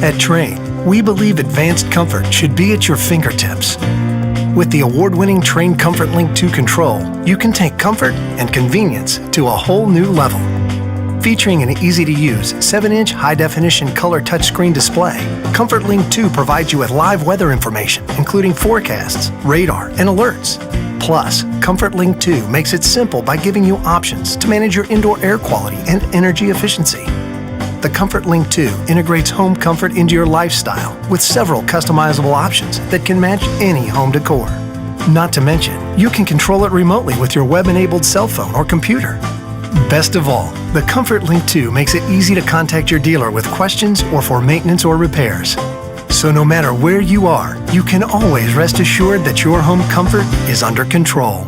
At Trane, we believe advanced comfort should be at your fingertips. With the award-winning Trane ComfortLink II control, you can take comfort and convenience to a whole new level. Featuring an easy-to-use 7-inch high-definition color touchscreen display, ComfortLink II provides you with live weather information, including forecasts, radar, and alerts. Plus, ComfortLink II makes it simple by giving you options to manage your indoor air quality and energy efficiency. The ComfortLink II integrates home comfort into your lifestyle with several customizable options that can match any home decor. Not to mention, you can control it remotely with your web-enabled cell phone or computer. Best of all, the ComfortLink II makes it easy to contact your dealer with questions or for maintenance or repairs. So no matter where you are, you can always rest assured that your home comfort is under control.